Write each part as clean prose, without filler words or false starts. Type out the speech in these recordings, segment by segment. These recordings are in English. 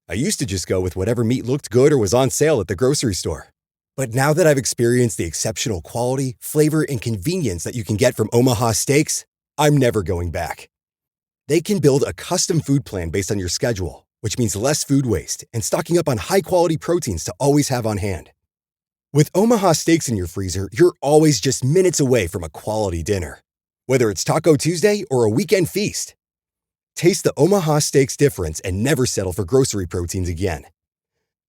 I used to just go with whatever meat looked good or was on sale at the grocery store. But now that I've experienced the exceptional quality, flavor, and convenience that you can get from Omaha Steaks, I'm never going back. They can build a custom food plan based on your schedule, which means less food waste and stocking up on high-quality proteins to always have on hand. With Omaha Steaks in your freezer, you're always just minutes away from a quality dinner. Whether it's Taco Tuesday or a weekend feast. Taste the Omaha Steaks difference and never settle for grocery proteins again.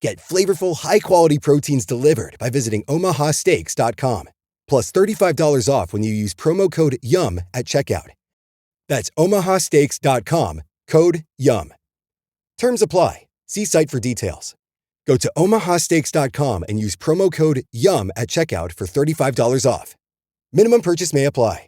Get flavorful, high-quality proteins delivered by visiting omahasteaks.com. Plus $35 off when you use promo code YUM at checkout. That's omahasteaks.com, code YUM. Terms apply. See site for details. Go to omahasteaks.com and use promo code YUM at checkout for $35 off. Minimum purchase may apply.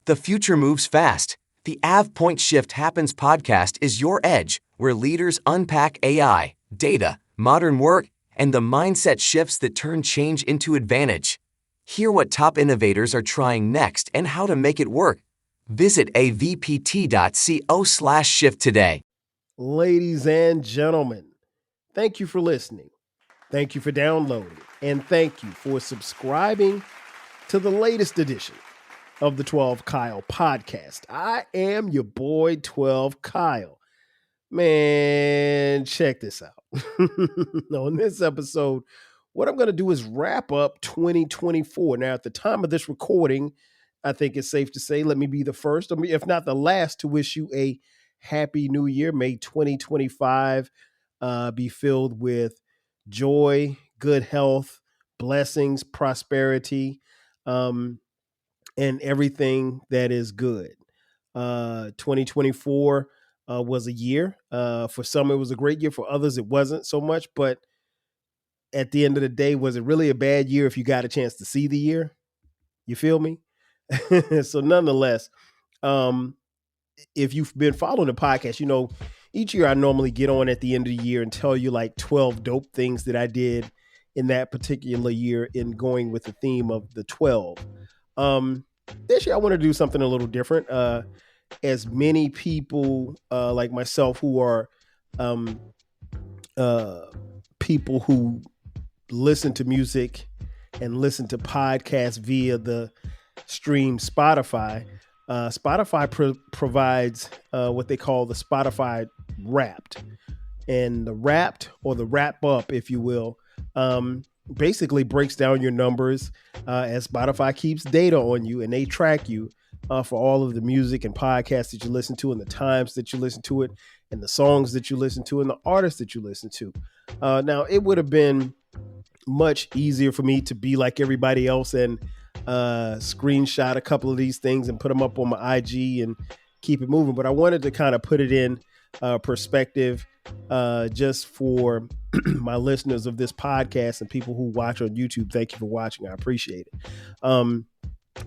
The future moves fast. The AvePoint Shift Happens podcast is your edge, where leaders unpack AI, data, modern work, and the mindset shifts that turn change into advantage. Hear what top innovators are trying next and how to make it work. Visit avpt.co/shift today. Ladies and gentlemen, thank you for listening. Thank you for downloading. And thank you for subscribing to the latest edition of the 12 Kyle podcast. I am your boy 12 Kyle. Man, check this out. On this episode, what I'm going to do is wrap up 2024. Now, at the time of this recording, I think it's safe to say, let me be the first, if not the last, to wish you a happy new year. May 2025 be filled with joy, good health, blessings, prosperity, and everything that is good. 2024 was a year. For some, it was a great year. For others, it wasn't so much. But at the end of the day, was it really a bad year if you got a chance to see the year? You feel me? So nonetheless, if you've been following the podcast, you know, each year I normally get on at the end of the year and tell you like 12 dope things that I did in that particular year in going with the theme of the 12. This year I want to do something a little different. As many people like myself who are people who listen to music and listen to podcasts via the stream Spotify. Spotify provides what they call the Spotify Wrapped. And the Wrapped, or the Wrap Up, if you will, basically breaks down your numbers as Spotify keeps data on you and they track you for all of the music and podcasts that you listen to and the times that you listen to it and the songs that you listen to and the artists that you listen to. Now, it would have been much easier for me to be like everybody else and screenshot a couple of these things and put them up on my IG and keep it moving. But I wanted to kind of put it in perspective just for my listeners of this podcast and people who watch on YouTube. Thank you for watching. I appreciate it.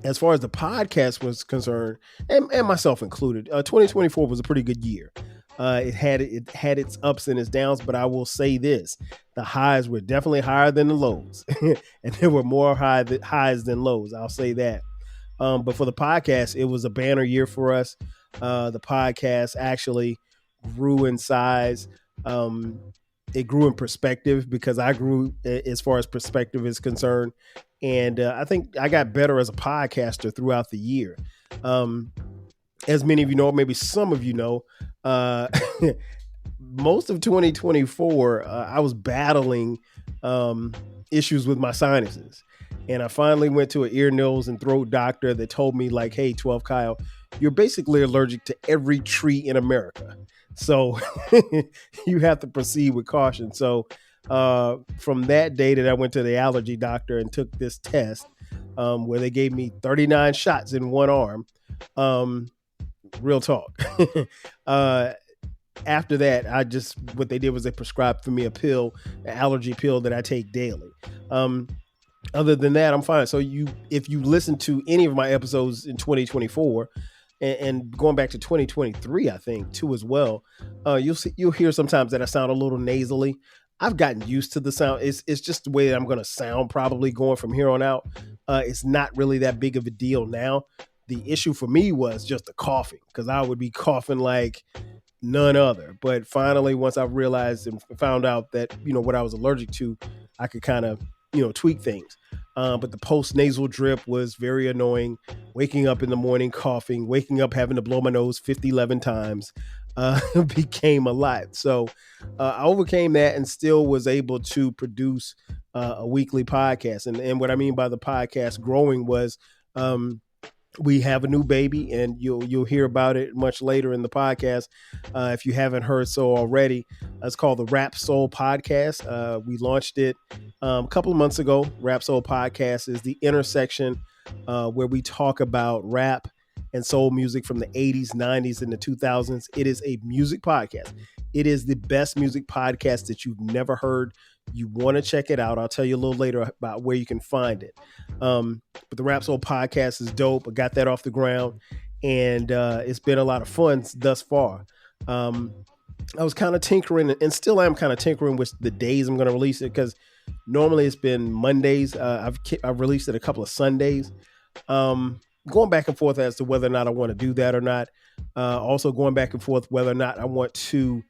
As far as the podcast was concerned, and myself included, 2024 was a pretty good year. It had its ups and its downs, but I will say this: the highs were definitely higher than the lows, and there were more highs than lows. I'll say that. But for the podcast, it was a banner year for us. The podcast actually grew in size. It grew in perspective because I grew as far as perspective is concerned. And I think I got better as a podcaster throughout the year. As many of you know, maybe some of you know, most of 2024, I was battling issues with my sinuses. And I finally went to an ear, nose, and throat doctor that told me like, hey, 12 Kyle, you're basically allergic to every tree in America. So you have to proceed with caution. So from that day that I went to the allergy doctor and took this test where they gave me 39 shots in one arm. Real talk. After that, what they did was they prescribed for me a pill, an allergy pill that I take daily. Other than that, I'm fine. So if you listen to any of my episodes in 2024 and going back to 2023, I think too as well, you'll hear sometimes that I sound a little nasally. I've gotten used to the sound. It's just the way that I'm going to sound probably going from here on out. It's not really that big of a deal now. The issue for me was just the coughing, because I would be coughing like none other. But finally, once I realized and found out that, what I was allergic to, I could kind of, tweak things. But the post nasal drip was very annoying. Waking up in the morning, coughing, waking up having to blow my nose 11 times became a lot. So I overcame that and still was able to produce a weekly podcast. And what I mean by the podcast growing was, we have a new baby, and you'll hear about it much later in the podcast. If you haven't heard so already, it's called the Rap Soul Podcast. We launched it a couple of months ago. Rap Soul Podcast is the intersection where we talk about rap and soul music from the 80s, 90s, and the 2000s. It is a music podcast. It is the best music podcast that you've never heard. You want to check it out. I'll tell you a little later about where you can find it. But the Rap Soul Podcast is dope. I got that off the ground, and it's been a lot of fun thus far. I was kind of tinkering, and still am kind of tinkering with the days I'm going to release it, because normally it's been Mondays. I've released it a couple of Sundays. Going back and forth as to whether or not I want to do that or not. Also going back and forth whether or not I want to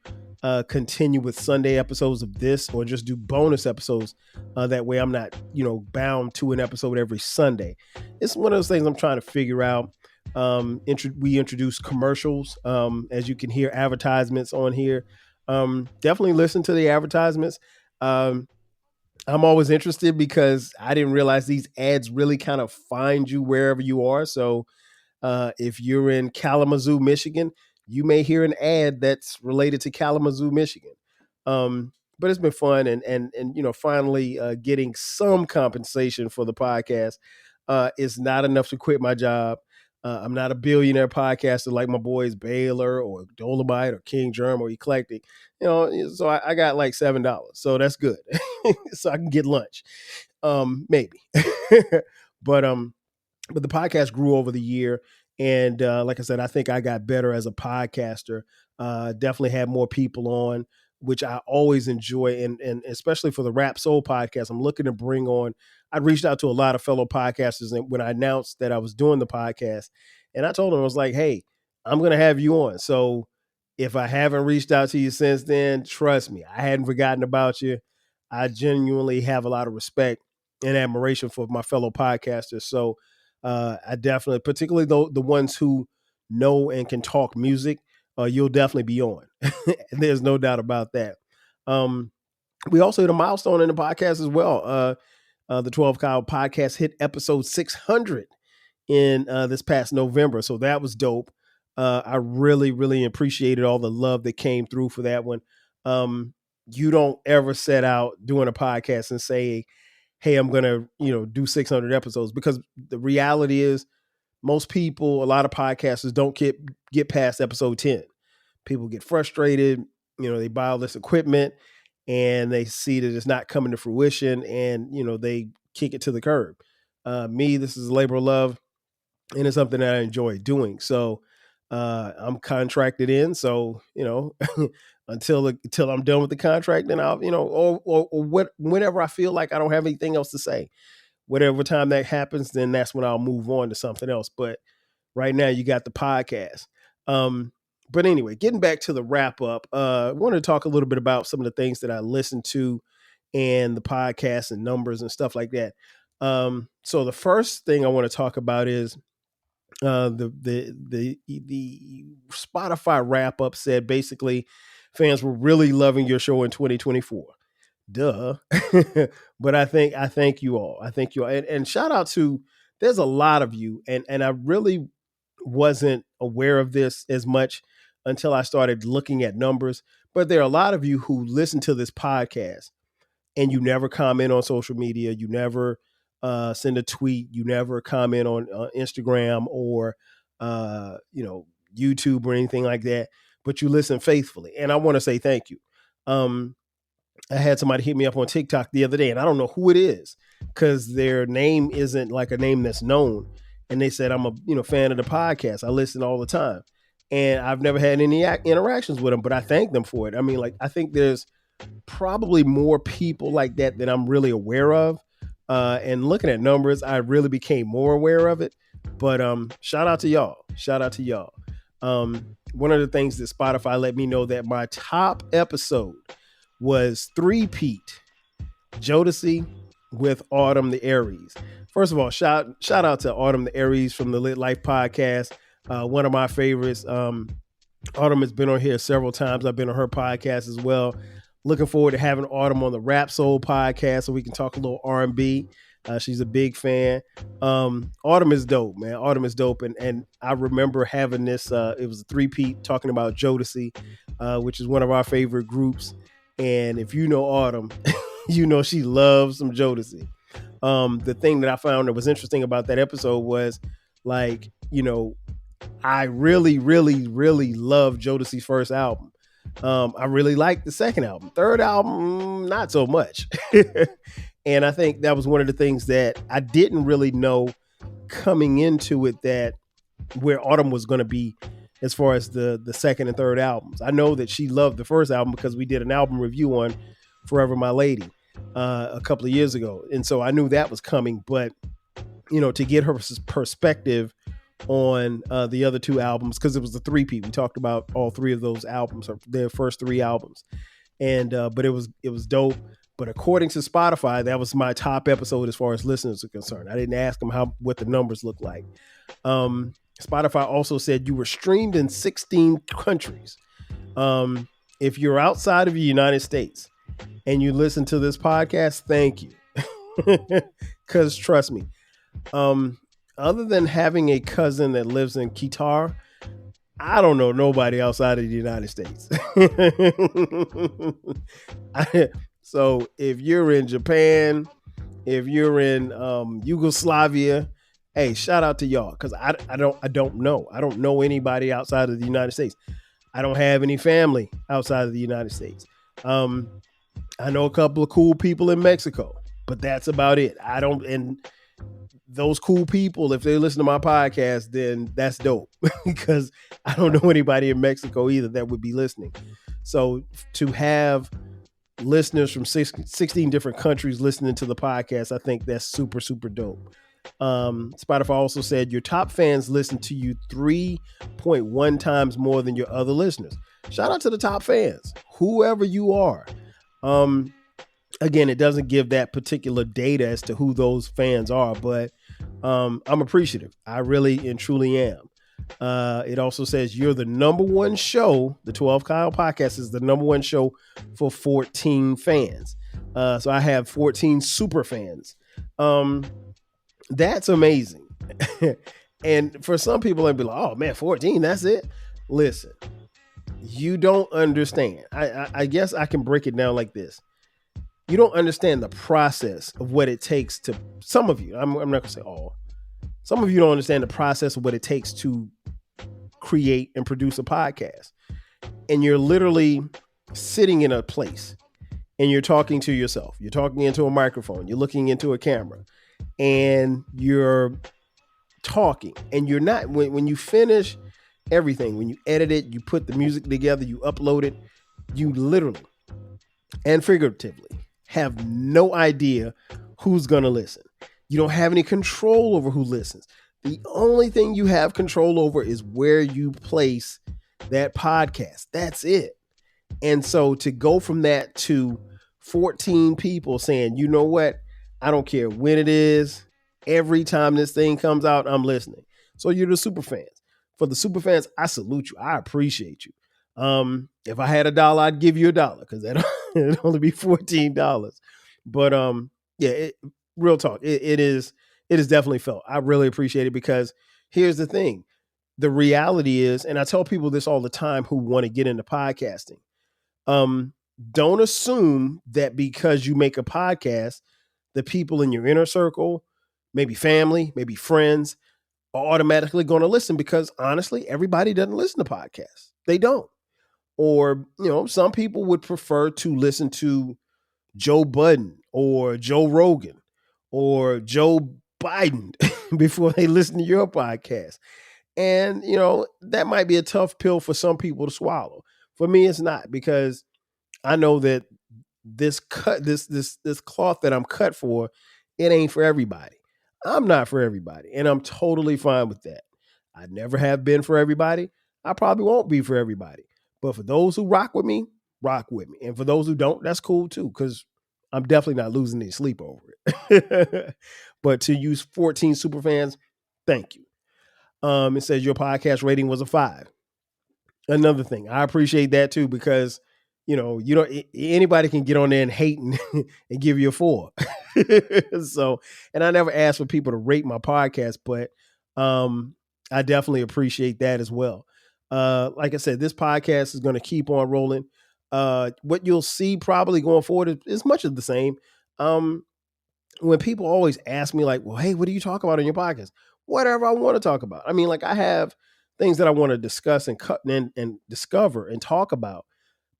continue with Sunday episodes of this, or just do bonus episodes. That way I'm not, bound to an episode every Sunday. It's one of those things I'm trying to figure out. We introduce commercials. As you can hear, advertisements on here. Definitely listen to the advertisements. I'm always interested because I didn't realize these ads really kind of find you wherever you are. So if you're in Kalamazoo, Michigan, you may hear an ad that's related to Kalamazoo, Michigan. But it's been fun, and finally getting some compensation for the podcast. It's not enough to quit my job. I'm not a billionaire podcaster like my boys Baylor or Dolomite or King Germ or Eclectic. So I got like $7, so that's good. So I can get lunch, maybe. but the podcast grew over the year, and like I said, I think I got better as a podcaster. Definitely had more people on, which I always enjoy, and especially for the Rap Soul Podcast, I'm looking to bring on. I reached out to a lot of fellow podcasters, and when I announced that I was doing the podcast, and I told them, I was like, "Hey, I'm going to have you on." So if I haven't reached out to you since then, trust me, I hadn't forgotten about you. I genuinely have a lot of respect and admiration for my fellow podcasters. So I definitely, particularly the ones who know and can talk music, you'll definitely be on. There's no doubt about that. We also hit a milestone in the podcast as well. The 12 Kyle podcast hit episode 600 in this past November. So that was dope. I really, really appreciated all the love that came through for that one. You don't ever set out doing a podcast and say, "Hey, I'm going to, do 600 episodes," because the reality is most people, a lot of podcasters don't get past episode 10. People get frustrated. They buy all this equipment and they see that it's not coming to fruition, and, they kick it to the curb. Me, this is a labor of love, and it's something that I enjoy doing. So I'm contracted in. So, until I'm done with the contract, then I'll, whenever I feel like I don't have anything else to say, whatever time that happens, then that's when I'll move on to something else. But right now you got the podcast. But anyway, getting back to the wrap up, I wanted to talk a little bit about some of the things that I listened to and the podcast and numbers and stuff like that. So the first thing I want to talk about is the Spotify wrap up said basically fans were really loving your show in 2024. Duh. But I thank you all. I thank you all. And shout out to, there's a lot of you. And I really wasn't aware of this as much until I started looking at numbers. But there are a lot of you who listen to this podcast and you never comment on social media. You never send a tweet. You never comment on Instagram or, YouTube or anything like that, but you listen faithfully. And I want to say thank you. I had somebody hit me up on TikTok the other day, and I don't know who it is because their name isn't like a name that's known. And they said, "I'm a fan of the podcast. I listen all the time." And I've never had any interactions with them, but I thank them for it. I mean, I think there's probably more people like that than I'm really aware of. And looking at numbers, I really became more aware of it. But shout out to y'all. Shout out to y'all. one of the things that Spotify let me know that my top episode was three-peat Jodeci with Autumn the Aries. First of all, shout out to Autumn the Aries from the Lit Life podcast. One of my favorites. Autumn has been on here several times. I've been on her podcast as well. Looking forward to having Autumn on the Rap Soul podcast so we can talk a little R&B. She's a big fan. Autumn is dope, man. Autumn is dope. And I remember having this, it was a three-peat talking about Jodeci, which is one of our favorite groups. And if you know Autumn, you know she loves some Jodeci. The thing that I found that was interesting about that episode was, like, you know, I really, really, really love Jodeci's first album. I really liked the second album. Third album, not so much. And I think that was one of the things that I didn't really know coming into it, that where Autumn was going to be as far as the second and third albums. I know that she loved the first album because we did an album review on Forever My Lady a couple of years ago. And so I knew that was coming. But, you know, to get her perspective on the other two albums, because it was the three-peat. We talked about all three of those albums, or their first three albums. And but it was dope. But according to Spotify, that was my top episode as far as listeners are concerned. I didn't ask them what the numbers look like. Spotify also said you were streamed in 16 countries. If you're outside of the United States and you listen to this podcast, thank you. Because trust me, other than having a cousin that lives in Qatar, I don't know nobody outside of the United States. So if you're in Japan, if you're in Yugoslavia, hey, shout out to y'all, because I don't know anybody outside of the United States. I don't have any family outside of the United States. I know a couple of cool people in Mexico, but that's about it. And those cool people, if they listen to my podcast, then that's dope, because I don't know anybody in Mexico either that would be listening. So to have listeners from 16 different countries listening to the podcast, I think that's super, super dope. Spotify also said your top fans listen to you 3.1 times more than your other listeners. Shout out to the top fans, whoever you are. Again, it doesn't give that particular data as to who those fans are, but I'm appreciative. I really and truly am. It also says you're the number one show. The 12 Kyle podcast is the number one show for 14 fans. So I have 14 super fans. That's amazing. And for some people, they'd be like, oh man, 14, that's it. Listen, you don't understand. I guess I can break it down like this. You don't understand the process of what it takes to, some of you, I'm not going to say all, some of you don't understand the process of what it takes to create and produce a podcast. And you're literally sitting in a place and you're talking to yourself. You're talking into a microphone. You're looking into a camera and you're talking, and you're not, when you finish everything, when you edit it, you put the music together, you upload it, you literally and figuratively have no idea who's going to listen. You don't have any control over who listens. The only thing you have control over is where you place that podcast. That's it. And so to go from that to 14 people saying, you know what? I don't care when it is. Every time this thing comes out, I'm listening. So you're the super fans. For the super fans, I salute you. I appreciate you. If I had $1, I'd give you $1, because it'd only be $14. But yeah, real talk. It is definitely felt. I really appreciate it, because here's the thing. The reality is, and I tell people this all the time who want to get into podcasting, don't assume that because you make a podcast, the people in your inner circle, maybe family, maybe friends, are automatically going to listen, because honestly, everybody doesn't listen to podcasts. They don't. Or, you know, some people would prefer to listen to Joe Budden or Joe Rogan or Joe Biden before they listen to your podcast. And, you know, that might be a tough pill for some people to swallow. For me, it's not, because I know that this cloth that I'm cut for, it ain't for everybody. I'm not for everybody, and I'm totally fine with that. I never have been for everybody. I probably won't be for everybody. But for those who rock with me. And for those who don't, that's cool too, because I'm definitely not losing any sleep over it. But to you 14 super fans, thank you. It says your podcast rating was a 5. Another thing, I appreciate that too, because anybody can get on there and hate and give you a 4. So, and I never asked for people to rate my podcast, but I definitely appreciate that as well. Like I said, this podcast is going to keep on rolling. What you'll see probably going forward is much of the same. When people always ask me like, well, hey, what do you talk about on your podcast? Whatever I want to talk about. I mean, like I have things that I want to discuss and cut and discover and talk about.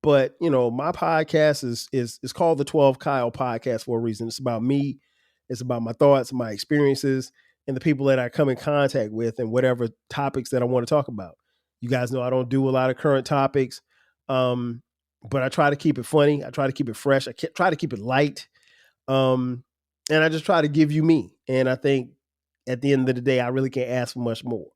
But, my podcast is called the 12 Kyle podcast for a reason. It's about me. It's about my thoughts, my experiences, and the people that I come in contact with and whatever topics that I want to talk about. You guys know I don't do a lot of current topics, but I try to keep it funny. I try to keep it fresh. Try to keep it light. And I just try to give you me. And I think at the end of the day, I really can't ask for much more.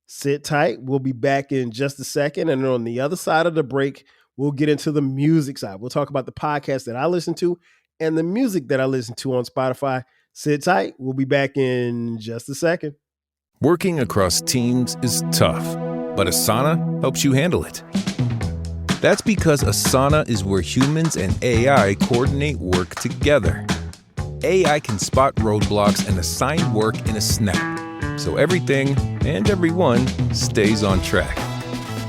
Sit tight. We'll be back in just a second. And on the other side of the break, we'll get into the music side. We'll talk about the podcast that I listen to and the music that I listen to on Spotify. Sit tight. We'll be back in just a second. Working across teams is tough, but Asana helps you handle it. That's because Asana is where humans and AI coordinate work together. AI can spot roadblocks and assign work in a snap, so everything and everyone stays on track.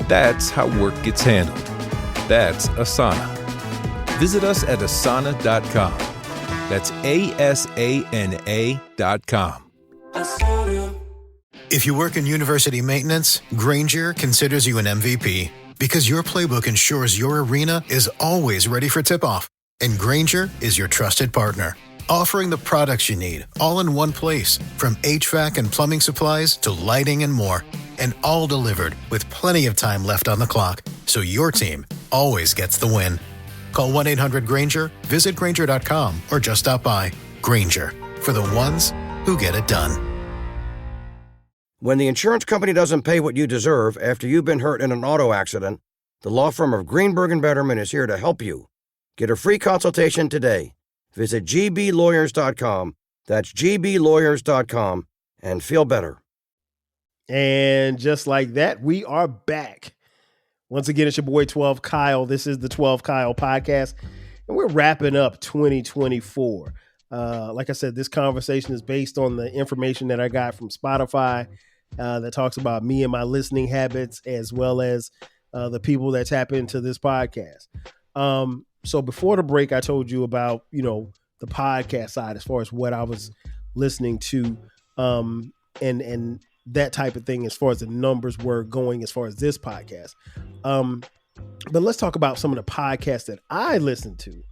That's how work gets handled. That's Asana. Visit us at asana.com. That's ASANA.com. If you work in university maintenance, Grainger considers you an MVP because your playbook ensures your arena is always ready for tip-off. And Grainger is your trusted partner, offering the products you need all in one place, from HVAC and plumbing supplies to lighting and more. And all delivered with plenty of time left on the clock, so your team always gets the win. Call 1-800-GRAINGER, visit Grainger.com, or just stop by. Grainger, for the ones who get it done. When the insurance company doesn't pay what you deserve after you've been hurt in an auto accident, the law firm of Greenberg & Betterman is here to help you. Get a free consultation today. Visit gblawyers.com. That's gblawyers.com, and feel better. And just like that, we are back. Once again, it's your boy 12 Kyle. This is the 12 Kyle podcast, and we're wrapping up 2024. Like I said, this conversation is based on the information that I got from Spotify that talks about me and my listening habits, as well as the people that tap into this podcast. So before the break, I told you about, the podcast side as far as what I was listening to and that type of thing as far as the numbers were going as far as this podcast. But let's talk about some of the podcasts that I listened to.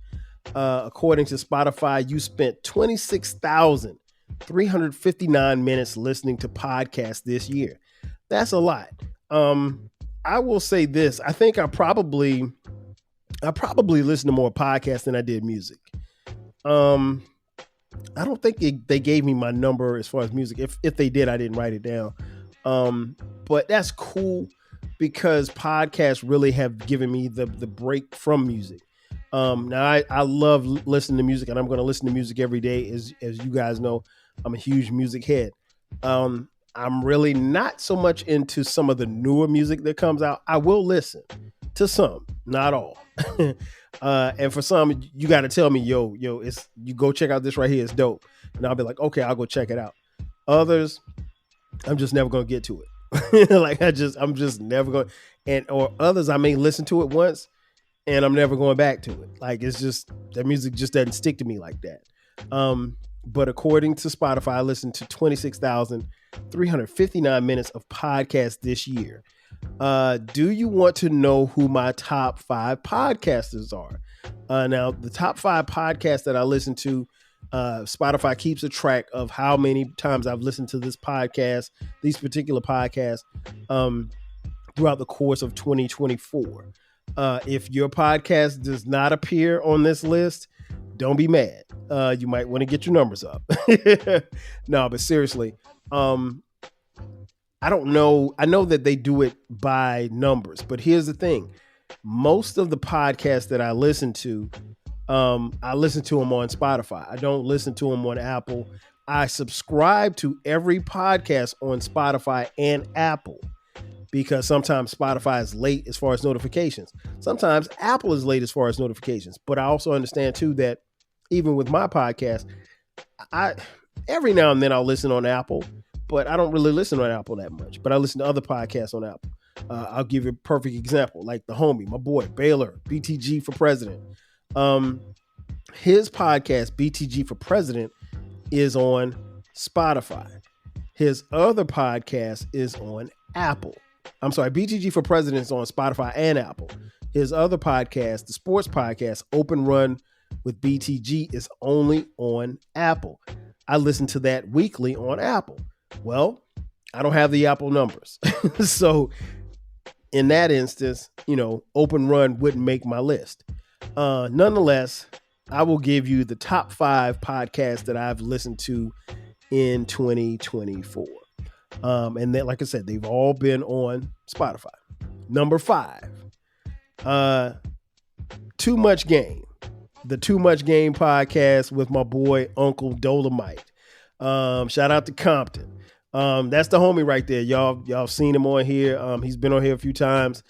According to Spotify, you spent 26,359 minutes listening to podcasts this year. That's a lot. I will say this. I think I probably listened to more podcasts than I did music. I don't think they gave me my number as far as music. If they did, I didn't write it down. But that's cool because podcasts really have given me the break from music. Now I love listening to music, and I'm going to listen to music every day. As you guys know, I'm a huge music head. I'm really not so much into some of the newer music that comes out. I will listen to some, not all. And for some, you got to tell me, yo, it's you go check out this right here. It's dope. And I'll be like, okay, I'll go check it out. Others, I'm just never going to get to it. I'm just never going. Or others, I may listen to it once and I'm never going back to it. Like, it's just, that music just doesn't stick to me like that. But according to Spotify, I listened to 26,359 minutes of podcasts this year. Do you want to know who my top 5 podcasters are? Now, the top 5 podcasts that I listen to, Spotify keeps a track of how many times I've listened to this podcast, these particular podcasts, throughout the course of 2024. If your podcast does not appear on this list, don't be mad. You might want to get your numbers up. No, but seriously, I don't know. I know that they do it by numbers, but here's the thing. Most of the podcasts that I listen to them on Spotify. I don't listen to them on Apple. I subscribe to every podcast on Spotify and Apple because sometimes Spotify is late as far as notifications. Sometimes Apple is late as far as notifications. But I also understand too that even with my podcast, I every now and then I'll listen on Apple, but I don't really listen on Apple that much. But I listen to other podcasts on Apple. I'll give you a perfect example, like the homie, my boy Baylor, BTG for President. His podcast, BTG for President, is on Spotify. His other podcast is on Apple. I'm sorry, BTG for President is on Spotify and Apple. His other podcast, the sports podcast, Open Run with BTG, is only on Apple. I listen to that weekly on Apple. Well, I don't have the Apple numbers. So in that instance, Open Run wouldn't make my list. Nonetheless, I will give you the top 5 podcasts that I've listened to in 2024. And then, like I said, they've all been on Spotify. Number 5, Too Much Game. The Too Much Game podcast with my boy Uncle Dolomite. Shout out to Compton. That's the homie right there. Y'all seen him on here. He's been on here a few times.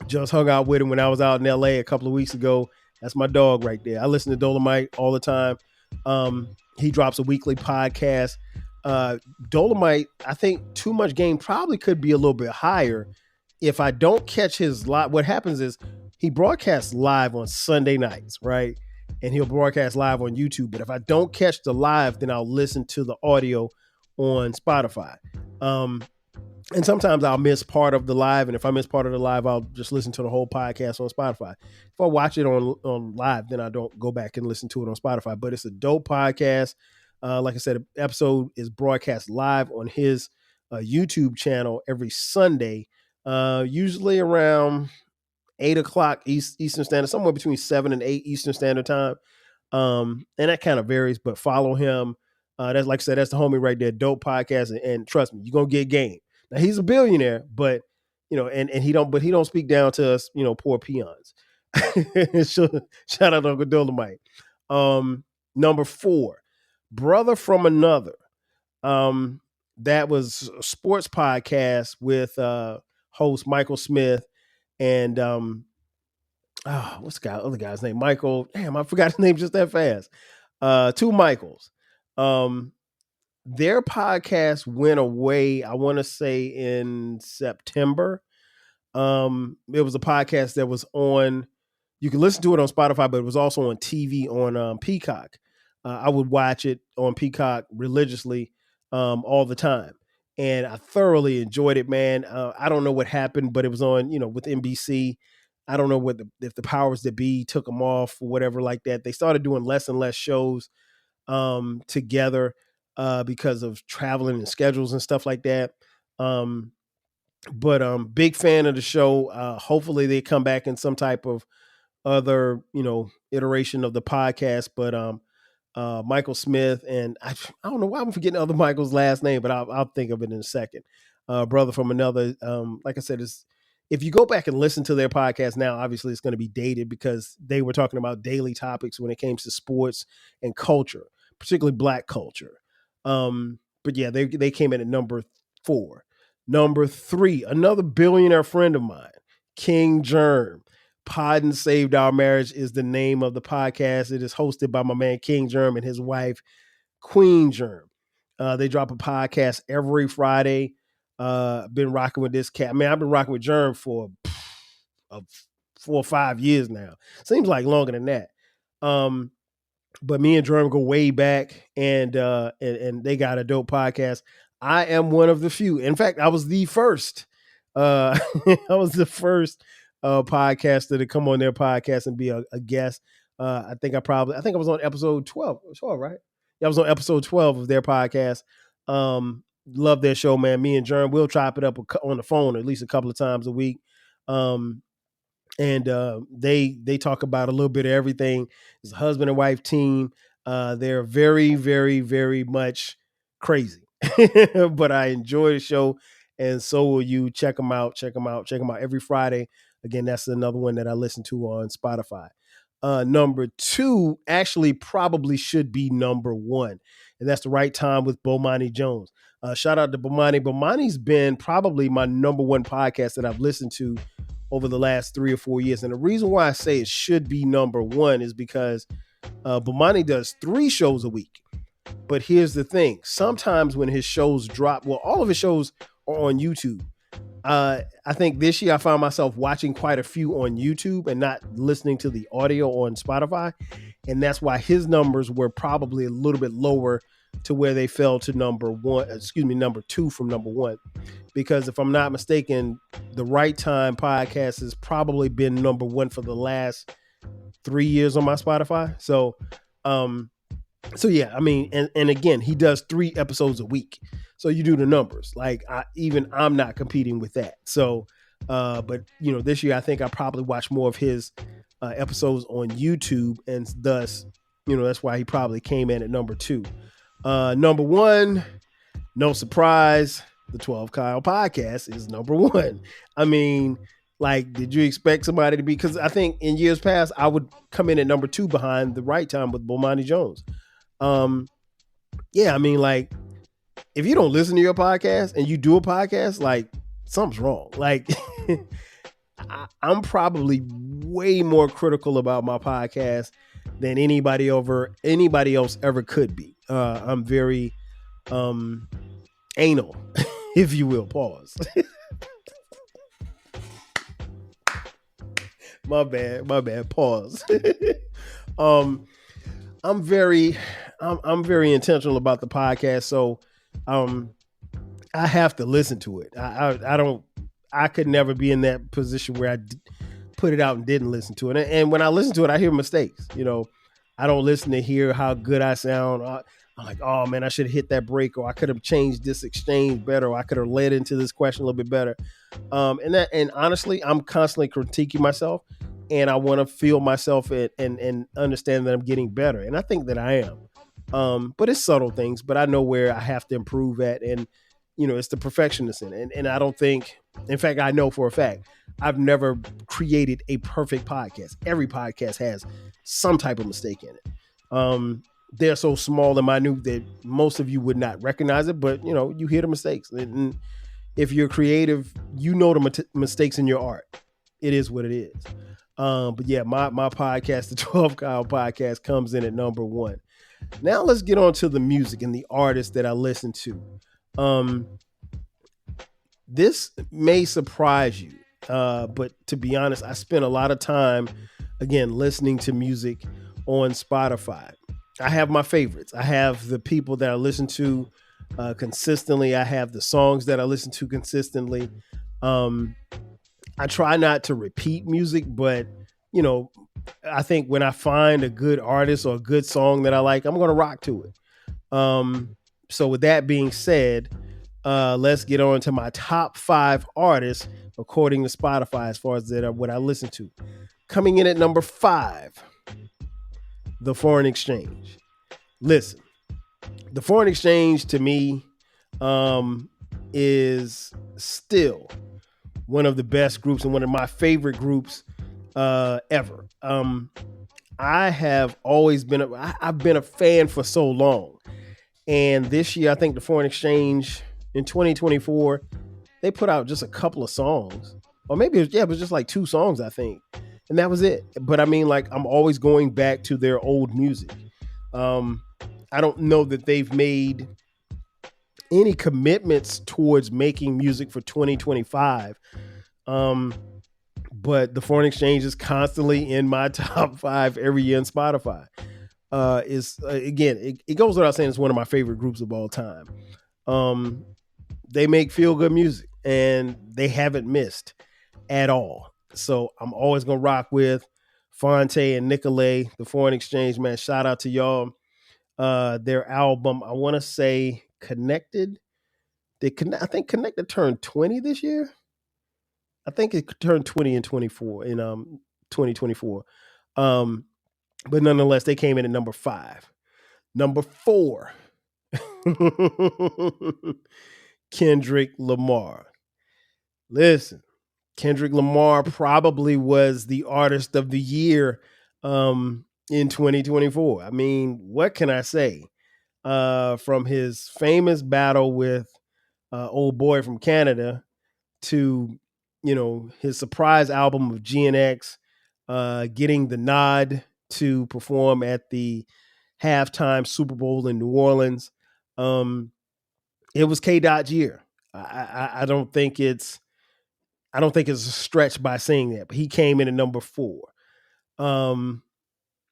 Just hung out with him when I was out in LA a couple of weeks ago. That's my dog right there. I listen to Dolomite all the time. He drops a weekly podcast. Dolomite, I think Too Much Game probably could be a little bit higher if I don't catch his live. What happens is he broadcasts live on Sunday nights, right? And he'll broadcast live on YouTube. But if I don't catch the live, then I'll listen to the audio on Spotify. And sometimes I'll miss part of the live. And if I miss part of the live, I'll just listen to the whole podcast on Spotify. If I watch it on live, then I don't go back and listen to it on Spotify. But it's a dope podcast. Like I said, the episode is broadcast live on his YouTube channel every Sunday, usually around 8 o'clock Eastern Standard, somewhere between 7 and 8 Eastern Standard Time. And that kind of varies, but follow him. That's, like I said, that's the homie right there. Dope podcast. And trust me, you're going to get game. Now he's a billionaire, but and he don't speak down to us, poor peons. Shout out to Uncle Dolomite. Number 4, Brother from Another. That was a sports podcast with host Michael Smith and what's the other guy's name? Michael. Damn, I forgot his name just that fast. 2 Michaels. Their podcast went away, I want to say in September. It was a podcast that was on, you can listen to it on Spotify, but it was also on TV on Peacock. I would watch it on Peacock religiously all the time. And I thoroughly enjoyed it, man. I don't know what happened, but it was on, with NBC. I don't know if the powers that be took them off or whatever like that. They started doing less and less shows together because of traveling and schedules and stuff like that. But big fan of the show. Hopefully they come back in some type of other, iteration of the podcast. But Michael Smith, and I don't know why I'm forgetting other Michael's last name, but I'll think of it in a second. Brother from Another. Like I said, if you go back and listen to their podcast now, obviously it's going to be dated because they were talking about daily topics when it came to sports and culture, particularly Black culture. But yeah, they came in at number 4. Number 3, another billionaire friend of mine, King Germ. Pod and Saved Our Marriage is the name of the podcast. It is hosted by my man King Germ and his wife, Queen Germ. They drop a podcast every Friday. Been rocking with this cat. Man, I've been rocking with Germ for 4 or 5 years now. Seems like longer than that. But me and Germ go way back, and they got a dope podcast. I am one of the few. In fact, I was the first. I was the first podcaster to come on their podcast and be a guest. I think I was on episode 12. 12, right? Yeah, I was on episode 12 of their podcast. Love their show, man. Me and Germ, we'll chop it up on the phone at least a couple of times a week. And they talk about a little bit of everything. It's a husband and wife team. They're very, very, very much crazy. but I enjoy the show, and so will you. Check them out. Check them out. Check them out every Friday. Again, that's another one that I listen to on Spotify. Number two actually probably should be number one, and that's The Right Time with Bomani Jones. Shout out to Bomani. Bomani's been probably my number one podcast that I've listened to over the last 3 or 4 years. And the reason why I say it should be number one is because Bomani does 3 shows a week. But here's the thing. Sometimes when his shows drop, well, all of his shows are on YouTube. I think this year I found myself watching quite a few on YouTube and not listening to the audio on Spotify. And that's why his numbers were probably a little bit lower to where they fell to number two from number one. Because if I'm not mistaken, The Right Time podcast has probably been number one for the last 3 years on my Spotify. So yeah, I mean, and again, he does 3 episodes a week. So you do the numbers. Like I'm not competing with that. So, but this year I think I probably watched more of his episodes on YouTube, and thus, that's why he probably came in at number 2. Number 1, no surprise, the 12 Kyle podcast is number 1. I mean, like, did you expect somebody to be? Because I think in years past I would come in at number 2 behind The Right Time with Bomani Jones. Yeah, I mean, like, if you don't listen to your podcast and you do a podcast, like, something's wrong. Like, I'm probably way more critical about my podcast than anybody else ever could be. I'm very anal, if you will. Pause. My bad. Pause. I'm very intentional about the podcast, so I have to listen to it. I could never be in that position where I put it out and didn't listen to it. And when I listen to it, I hear mistakes. I don't listen to hear how good I sound. I'm like, oh man, I should have hit that break, or I could have changed this exchange better, or I could have led into this question a little bit better. And honestly, I'm constantly critiquing myself, and I want to feel myself and understand that I'm getting better. And I think that I am. But it's subtle things, but I know where I have to improve at. And, it's the perfectionist in it. And I don't think, in fact, I know for a fact, I've never created a perfect podcast. Every podcast has some type of mistake in it. They're so small and minute that most of you would not recognize it, but you hear the mistakes. And if you're creative, the mistakes in your art. It is what it is. But yeah, my podcast, the 12 Kyle podcast, comes in at number 1. Now let's get on to the music and the artists that I listen to. This may surprise you, but to be honest, I spent a lot of time, again, listening to music on Spotify. I have my favorites. I have the people that I listen to consistently. I have the songs that I listen to consistently. I try not to repeat music, but I think when I find a good artist or a good song that I like, I'm going to rock to it. So with that being said, let's get on to my top 5 artists according to Spotify as far as what I listen to. Coming in at number 5, The Foreign Exchange. Listen, The Foreign Exchange to me is still one of the best groups and one of my favorite groups ever. I have always been I've been a fan for so long. And this year, I think The Foreign Exchange in 2024, they put out just a couple of songs. Or maybe it was just like 2 songs, I think. And that was it. But I mean, like, I'm always going back to their old music. I don't know that they've made any commitments towards making music for 2025. But The Foreign Exchange is constantly in my top 5 every year on Spotify. It goes without saying, it's one of my favorite groups of all time. They make feel good music, and they haven't missed at all. So I'm always gonna rock with Fonte and Nicolay, The Foreign Exchange, man. Shout out to y'all. Their album, I want to say Connected. I think Connected turned 20 this year. I think it turned 20 in 2024. But nonetheless, they came in at number 5. Number 4, Kendrick Lamar. Listen, Kendrick Lamar probably was the artist of the year in 2024. I mean, what can I say? From his famous battle with old boy from Canada to, his surprise album of GNX, getting the nod to perform at the halftime Super Bowl in New Orleans. It was K. Dot's year. I don't think it's a stretch by saying that, but he came in at number 4.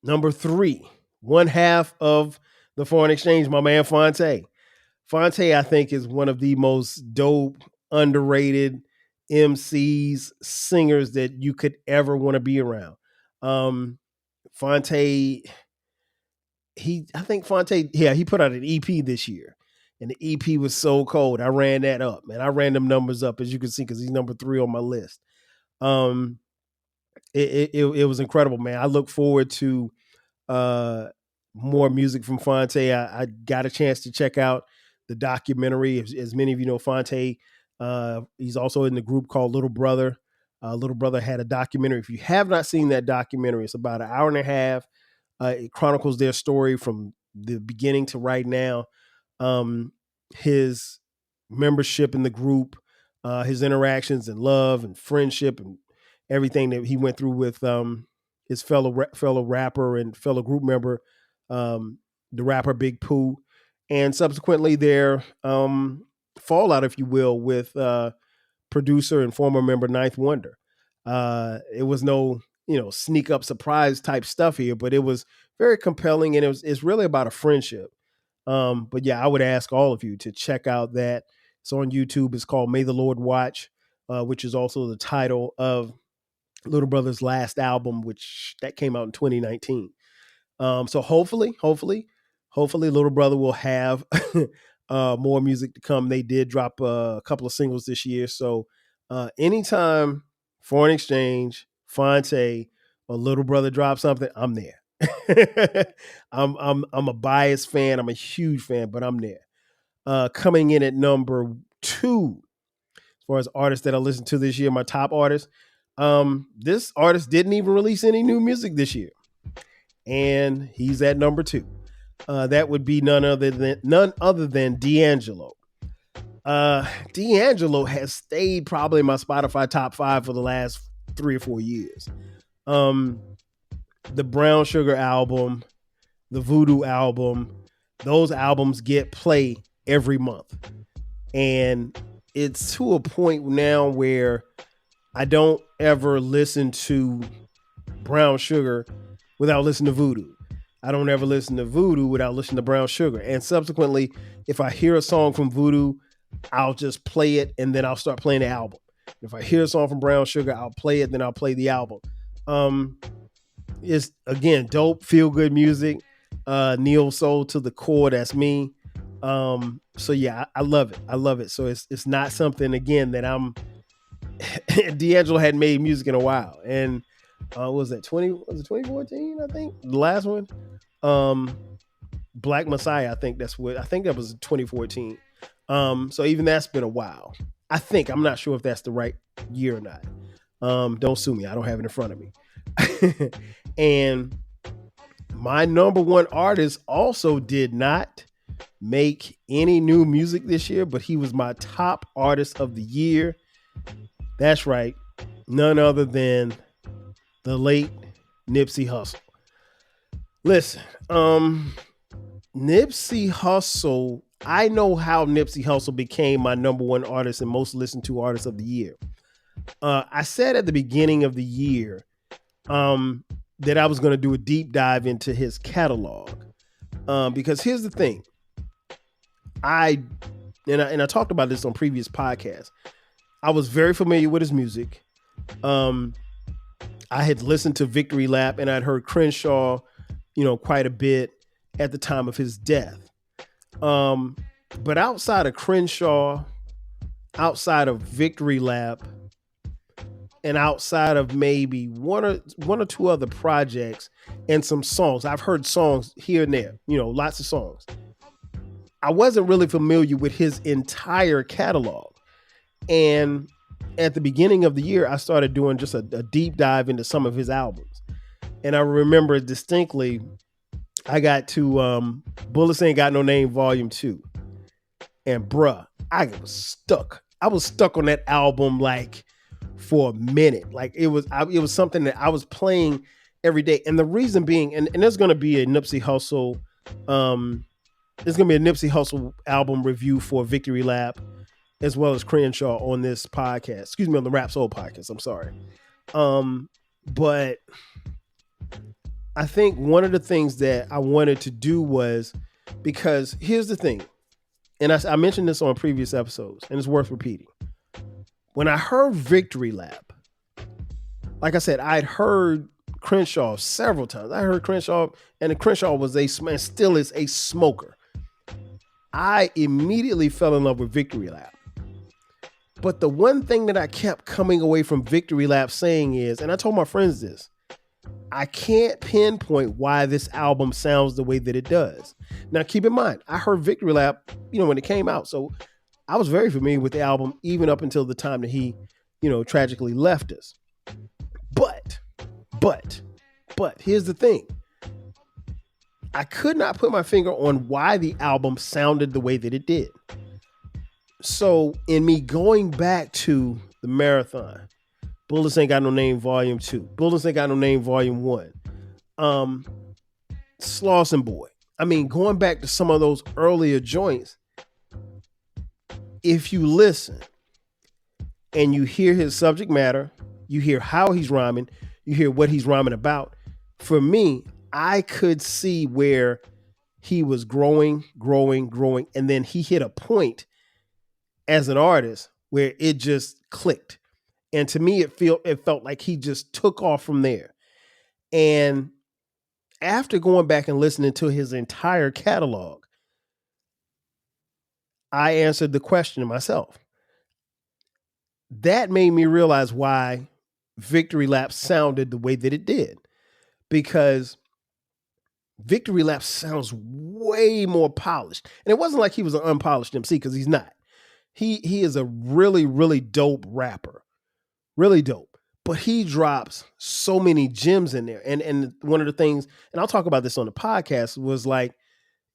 Number 3, one half of the foreign exchange, my man Fonte. Fonte, I think, is one of the most dope, underrated MCs, singers that you could ever want to be around. Fonte, he put out an EP this year, and the EP was so cold. I ran that up, man. I ran them numbers up, as you can see, because he's number 3 on my list. It was incredible, man. I look forward to more music from Fonte. I got a chance to check out the documentary. As many of you know, Fonte, he's also in the group called Little Brother. Little Brother had a documentary. If you have not seen that documentary, it's about an hour and a half. It chronicles their story from the beginning to right now. His membership in the group, his interactions and love and friendship and everything that he went through with his fellow rapper and fellow group member, the rapper Big Pooh, and subsequently their fallout, if you will, with producer and former member Ninth Wonder. It was no, sneak up surprise type stuff here, but it was very compelling, and it's really about a friendship. But yeah, I would ask all of you to check out that. It's on YouTube. It's called May the Lord Watch, which is also the title of Little Brother's last album, which that came out in 2019. So hopefully Little Brother will have more music to come. They did drop a couple of singles this year. So anytime Foreign Exchange, Fonte, or Little Brother drop something, I'm there. I'm a biased fan. I'm a huge fan, but I'm there. Coming in at number 2, as far as artists that I listened to this year, my top artists. This artist didn't even release any new music this year, and he's at number 2. That would be none other than D'Angelo. D'Angelo has stayed probably in my Spotify top 5 for the last 3 or 4 years. The Brown Sugar album, the Voodoo album, those albums get play every month, and it's to a point now where I don't ever listen to Brown Sugar without listening to Voodoo. I don't ever listen to Voodoo without listening to Brown Sugar. And subsequently, if I hear a song from Voodoo, I'll just play it, and then I'll start playing the album. If I hear a song from Brown Sugar, I'll play it, then I'll play the album. It's, again, dope, feel-good music. Neo soul to the core, that's me. So yeah, I love it. I love it. So it's not something, again, that I'm D'Angelo hadn't made music in a while, and was it 2014? I think the last one, Black Messiah. I think that was 2014. So even that's been a while. I'm not sure if that's the right year or not. Don't sue me. I don't have it in front of me. And my number 1 artist also did not make any new music this year, but he was my top artist of the year. That's right. None other than the late Nipsey Hussle. Listen, Nipsey Hussle, I know how Nipsey Hussle became my number 1 artist and most listened to artist of the year. I said at the beginning of the year that I was going to do a deep dive into his catalog. Because here's the thing. I talked about this on previous podcasts. I was very familiar with his music. I had listened to Victory Lap, and I'd heard Crenshaw, quite a bit at the time of his death. But outside of Crenshaw, outside of Victory Lap, and outside of maybe one or two other projects and some songs, I've heard songs here and there, lots of songs. I wasn't really familiar with his entire catalog. And at the beginning of the year, I started doing just a deep dive into some of his albums. And I remember distinctly, I got to Bullets Ain't Got No Name Volume 2. And bruh, I was stuck. I was stuck on that album like for a minute. Like it was something that I was playing every day. And the reason being, and there's gonna be a Nipsey Hussle, there's gonna be a Nipsey Hussle album review for Victory Lap, as well as Crenshaw on this podcast. Excuse me, on the Rap Soul podcast. I'm sorry. But I think one of the things that I wanted to do was, because here's the thing, and I mentioned this on previous episodes, and it's worth repeating. When I heard Victory Lap, like I said, I'd heard Crenshaw several times. I heard Crenshaw, and Crenshaw was still is a smoker. I immediately fell in love with Victory Lap. But the one thing that I kept coming away from Victory Lap saying is, and I told my friends this, I can't pinpoint why this album sounds the way that it does. Now, keep in mind, I heard Victory Lap, when it came out. So I was very familiar with the album, even up until the time that he, tragically left us. But here's the thing. I could not put my finger on why the album sounded the way that it did. So in me going back to the Marathon, Bullets Ain't Got No Name Volume 2, Bullets Ain't Got No Name Volume 1, Slauson Boy. I mean, going back to some of those earlier joints, if you listen and you hear his subject matter, you hear how he's rhyming, you hear what he's rhyming about, for me, I could see where he was growing, and then he hit a point as an artist where it just clicked. And to me, it felt like he just took off from there. And after going back and listening to his entire catalog, I answered the question to myself. That made me realize why Victory Lap sounded the way that it did. Because Victory Lap sounds way more polished. And it wasn't like he was an unpolished MC, because he's not. He is a really, really dope rapper. Really dope. But he drops so many gems in there. And one of the things, and I'll talk about this on the podcast, was like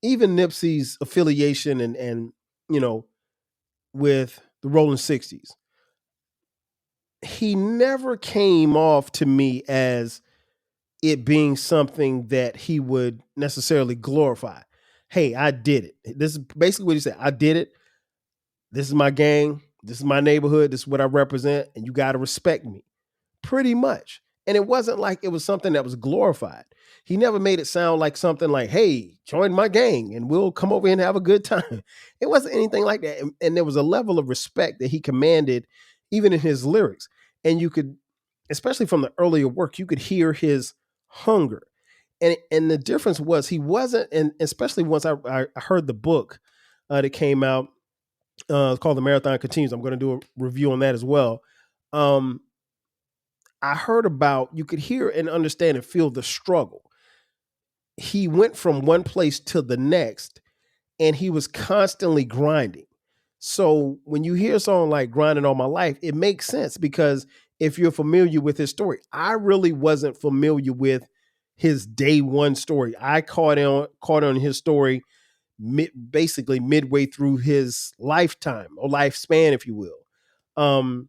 even Nipsey's affiliation and with the Rolling 60s. He never came off to me as it being something that he would necessarily glorify. Hey, I did it. This is basically what he said. I did it. This is my gang. This is my neighborhood. This is what I represent. And you got to respect me. Pretty much. And it wasn't like it was something that was glorified. He never made it sound like something like, hey, join my gang and we'll come over and have a good time. It wasn't anything like that. And there was a level of respect that he commanded even in his lyrics. And you could, especially from the earlier work, you could hear his hunger. And the difference was he wasn't, and especially once I heard the book that came out, it's called The Marathon Continues. I'm going to do a review on that as well. I heard about, you could hear and understand and feel the struggle. He went from one place to the next and he was constantly grinding. So when you hear a song like Grinding All My Life, it makes sense because if you're familiar with his story, I really wasn't familiar with his day one story. I caught on his story basically midway through his lifetime or lifespan, if you will.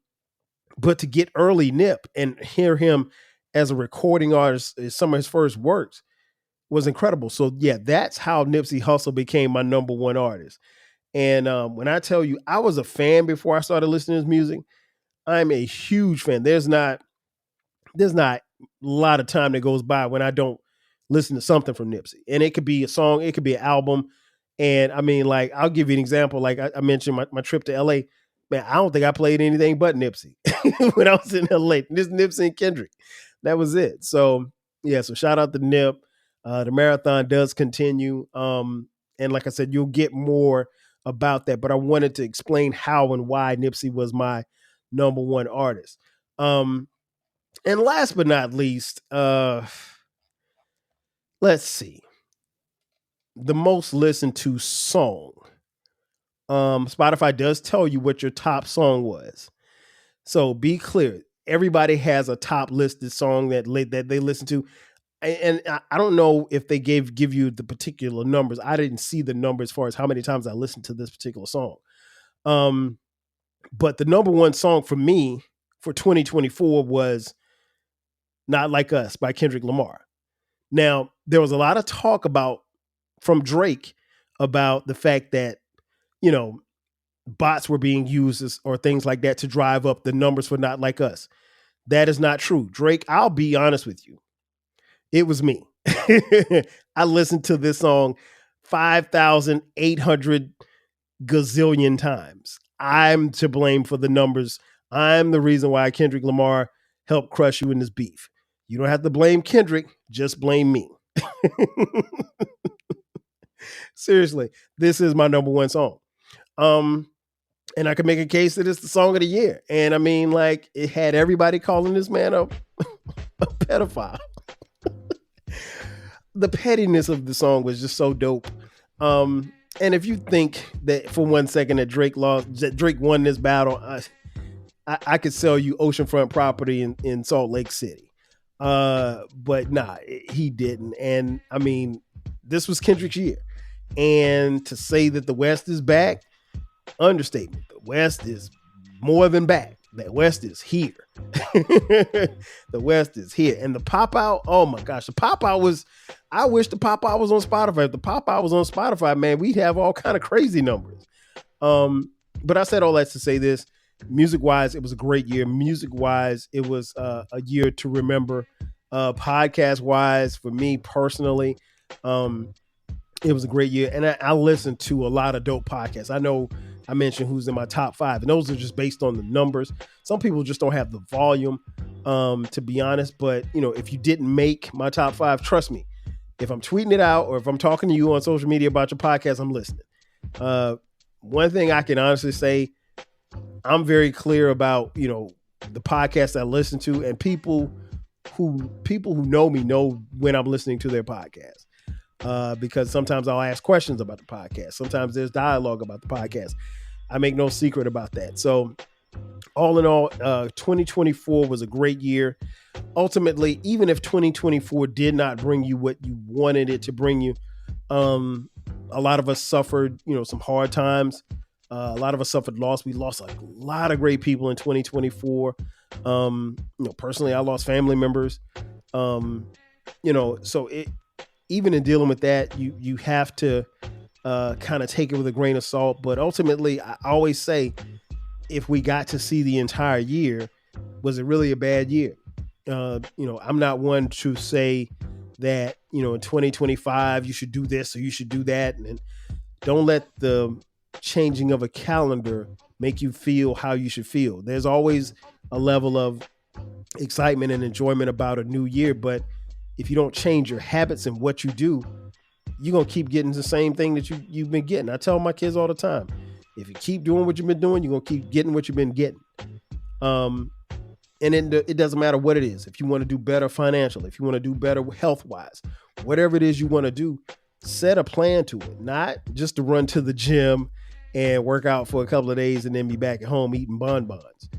But to get early Nip and hear him as a recording artist, some of his first works was incredible. So yeah, that's how Nipsey Hussle became my number one artist. And when I tell you, I was a fan before I started listening to his music. I'm a huge fan. There's not a lot of time that goes by when I don't listen to something from Nipsey. And it could be a song, it could be an album. And I mean, like, I'll give you an example. Like I mentioned my trip to LA. Man, I don't think I played anything but Nipsey when I was in LA. This Nipsey and Kendrick. That was it. So yeah, so shout out to Nip. The marathon does continue. And like I said, you'll get more about that. But I wanted to explain how and why Nipsey was my number one artist. And last but not least, let's see. the most listened to song. Spotify does tell you what your top song was. So be clear. Everybody has a top listed song that they listen to. And I don't know if they give you the particular numbers. I didn't see the number as far as how many times I listened to this particular song. But the number one song for me for 2024 was Not Like Us by Kendrick Lamar. Now, there was a lot of talk from Drake about the fact that, bots were being used or things like that to drive up the numbers for Not Like Us. That is not true. Drake, I'll be honest with you. It was me. I listened to this song 5,800 gazillion times. I'm to blame for the numbers. I'm the reason why Kendrick Lamar helped crush you in this beef. You don't have to blame Kendrick, just blame me. Seriously, this is my number one song. And I can make a case that it's the song of the year. And I mean, like, it had everybody calling this man a pedophile. The pettiness of the song was just so dope. And if you think that for 1 second that Drake won this battle, I could sell you oceanfront property in Salt Lake City. But nah, he didn't. And I mean, this was Kendrick's year. And to say that the West is back, understatement. The West is more than back. The West is here. The West is here. And the pop out, oh my gosh, the pop out I wish the pop out was on Spotify. If the pop out was on Spotify, man, we'd have all kind of crazy numbers. But I said all that to say this. Music-wise, it was a great year. Music-wise, it was a year to remember. Podcast-wise, for me personally, it was a great year. And I listened to a lot of dope podcasts. I know I mentioned who's in my top 5, and those are just based on the numbers. Some people just don't have the volume, to be honest. But, if you didn't make my top 5, trust me, if I'm tweeting it out or if I'm talking to you on social media about your podcast, I'm listening. One thing I can honestly say, I'm very clear about, the podcasts I listen to, and people who know me know when I'm listening to their podcast. Because sometimes I'll ask questions about the podcast. Sometimes there's dialogue about the podcast. I make no secret about that. So all in all, 2024 was a great year. Ultimately, even if 2024 did not bring you what you wanted it to bring you, a lot of us suffered, some hard times. A lot of us suffered loss. We lost a lot of great people in 2024. Personally, I lost family members. So even in dealing with that, you have to kind of take it with a grain of salt. But ultimately, I always say, if we got to see the entire year, was it really a bad year? I'm not one to say that, in 2025, you should do this or you should do that. And don't let the changing of a calendar make you feel how you should feel. There's always a level of excitement and enjoyment about a new year. But if you don't change your habits and what you do, you're going to keep getting the same thing that you've been getting. I tell my kids all the time, if you keep doing what you've been doing, you're going to keep getting what you've been getting. And it doesn't matter what it is. If you want to do better financially, if you want to do better health-wise, whatever it is you want to do, set a plan to it. Not just to run to the gym and work out for a couple of days and then be back at home eating bonbons.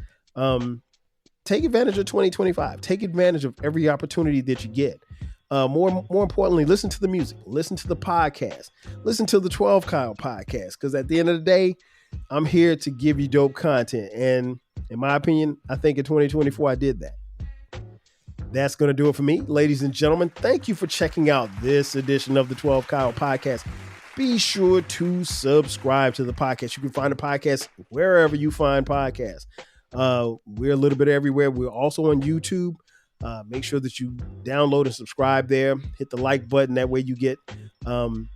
Take advantage of 2025. Take advantage of every opportunity that you get. More importantly, listen to the music. Listen to the podcast. Listen to the 12 Kyle podcast. Because at the end of the day, I'm here to give you dope content. And in my opinion, I think in 2024, I did that. That's going to do it for me. Ladies and gentlemen, thank you for checking out this edition of the 12 Kyle podcast. Be sure to subscribe to the podcast. You can find the podcast wherever you find podcasts. We're a little bit everywhere. We're also on YouTube. Make sure that you download and subscribe there. Hit the like button. That way you get, and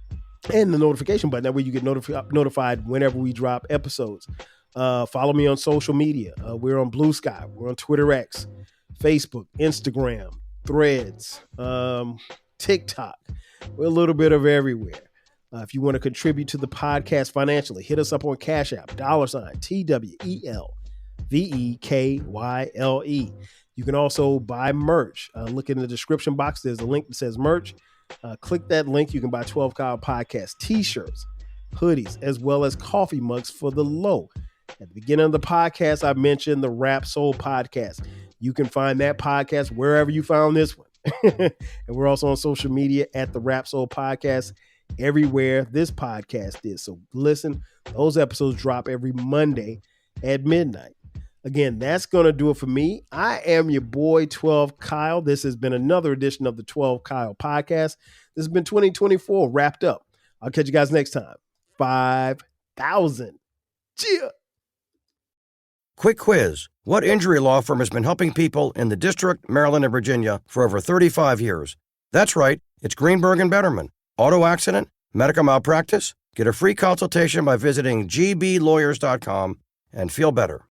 the notification button. That way you get notified whenever we drop episodes. Follow me on social media. We're on Blue Sky. We're on Twitter X, Facebook, Instagram, Threads, TikTok. We're a little bit of everywhere. If you want to contribute to the podcast financially, hit us up on Cash App, $TWELVEKYLE. You can also buy merch. Look in the description box. There's a link that says merch. Click that link. You can buy 12 Kyle Podcast t-shirts, hoodies, as well as coffee mugs for the low. At the beginning of the podcast, I mentioned the Rap Soul podcast. You can find that podcast wherever you found this one. And we're also on social media at the Rap Soul podcast, everywhere this podcast is. So listen, those episodes drop every Monday at midnight. Again, that's going to do it for me. I am your boy, 12 Kyle. This has been another edition of the 12 Kyle podcast. This has been 2024 wrapped up. I'll catch you guys next time. 5,000. Cheer. Quick quiz. What injury law firm has been helping people in the District, Maryland, and Virginia for over 35 years? That's right. It's Greenberg and Betterman. Auto accident? Medical malpractice? Get a free consultation by visiting gblawyers.com and feel better.